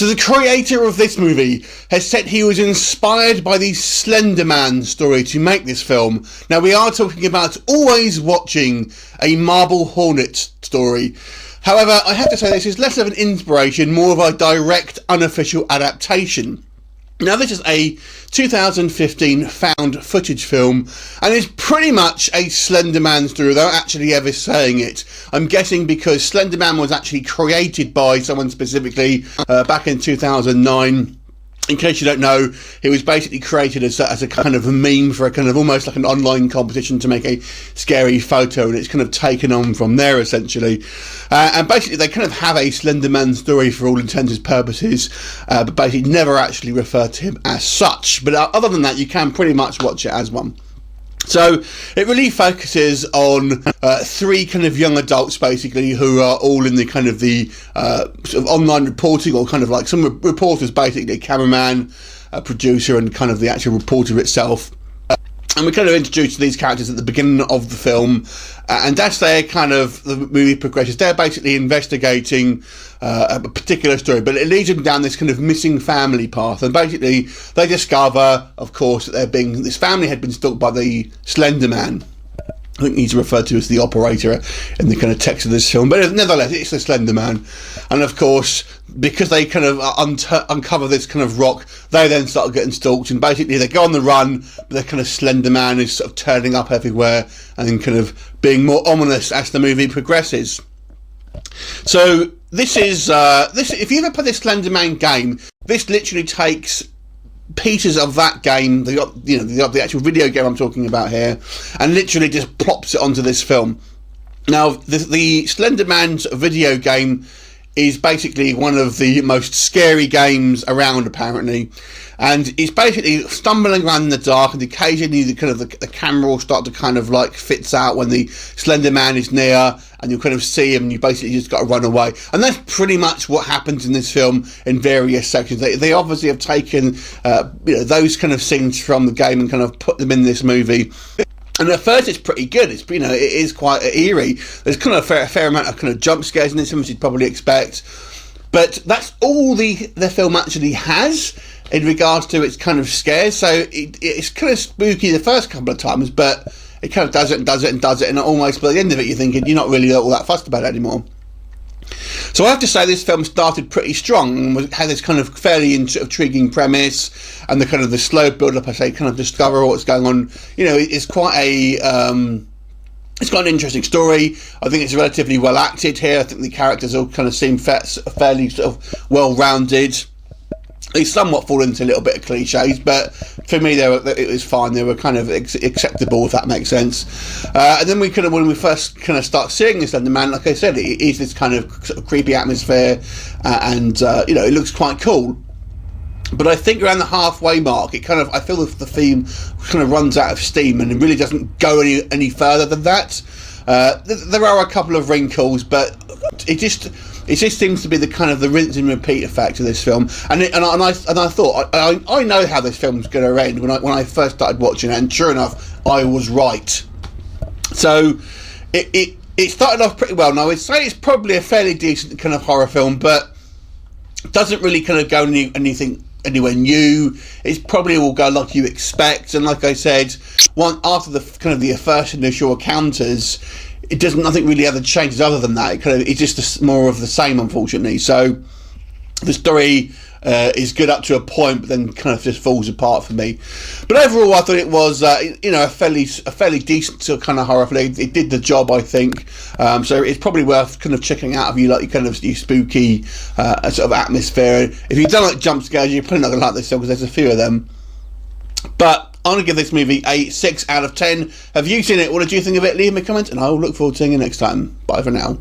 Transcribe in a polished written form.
So the creator of this movie has said he was inspired by the Slender Man story to make this film. Now we are talking about always watching a Marble Hornets story. However, I have to say this is less of an inspiration, more of a direct, unofficial adaptation. Now this is a 2015 found footage film and is pretty much a Slender Man story without actually ever saying it. I'm guessing because Slender Man was actually created by someone specifically back in 2009. In case you don't know, it was basically created as a kind of a meme for a kind of almost like an online competition to make a scary photo, and it's kind of taken on from there essentially. And basically they kind of have a Slender Man story for all intents and purposes, but basically never actually refer to him as such. But other than that, you can pretty much watch it as one. So it really focuses on three kind of young adults basically who are all in the kind of the sort of online reporting, or kind of like some reporters basically, a cameraman, a producer, and kind of the actual reporter itself. And we kind of introduced these characters at the beginning of the film, and as they kind of the movie progresses, they're basically investigating a particular story, but it leads them down this kind of missing family path. And basically, they discover, of course, that this family had been stalked by the Slender Man. I think he's referred to as the operator in the kind of text of this film, but nevertheless, it's the Slender Man. And of course, because they kind of uncover this kind of rock, they then start getting stalked, and basically they go on the run, but the kind of Slender Man is sort of turning up everywhere and then kind of being more ominous as the movie progresses. So this is if you ever play this Slender Man game, this literally takes pieces of that game, the actual video game I'm talking about here, and literally just plops it onto this film. Now, the Slender Man's video game is basically one of the most scary games around, apparently, and it's basically stumbling around in the dark, and occasionally the camera will start to kind of like fits out when the Slender Man is near, and you'll kind of see him, and you basically just got to run away. And that's pretty much what happens in this film in various sections. They obviously have taken those kind of scenes from the game and kind of put them in this movie. And at first it's pretty good. It's it is quite eerie. There's kind of a fair amount of kind of jump scares in this, which you'd probably expect. But that's all the film actually has in regards to its kind of scares. So it's kind of spooky the first couple of times, but it kind of does it, and almost by the end of it you're thinking you're not really all that fussed about it anymore. So I have to say this film started pretty strong and had this kind of fairly intriguing premise, and the kind of the slow build up, I say, kind of discover what's going on. It's quite an interesting story. I think it's relatively well acted here. I think the characters all kind of seem fairly sort of well rounded. They somewhat fall into a little bit of cliches, but for me, it was fine. They were kind of acceptable, if that makes sense. And then when we first kind of start seeing this Slender Man, like I said, it is this kind of sort of creepy atmosphere, and it looks quite cool. But I think around the halfway mark, I feel the theme kind of runs out of steam, and it really doesn't go any further than that. There are a couple of wrinkles, but it just seems to be the kind of the rinse and repeat effect of this film. And I thought I know how this film's going to end when I first started watching it, and sure enough, I was right. So it started off pretty well. Now I'd say it's probably a fairly decent kind of horror film, but doesn't really kind of go anywhere new. It's probably will go like you expect, and like I said, after the kind of the first initial encounters, nothing really ever changes other than that. It's just more of the same, unfortunately. So the story is good up to a point, but then kind of just falls apart for me. But overall, I thought it was a fairly decent sort of kind of horror film. It did the job, I think. So it's probably worth kind of checking out if you like your spooky sort of atmosphere. If you don't like jump scares, you're probably not going to like this film because there's a few of them. But I'm going to give this movie a 6 out of 10. Have you seen it? What did you think of it? Leave me a comment, and I'll look forward to seeing you next time. Bye for now.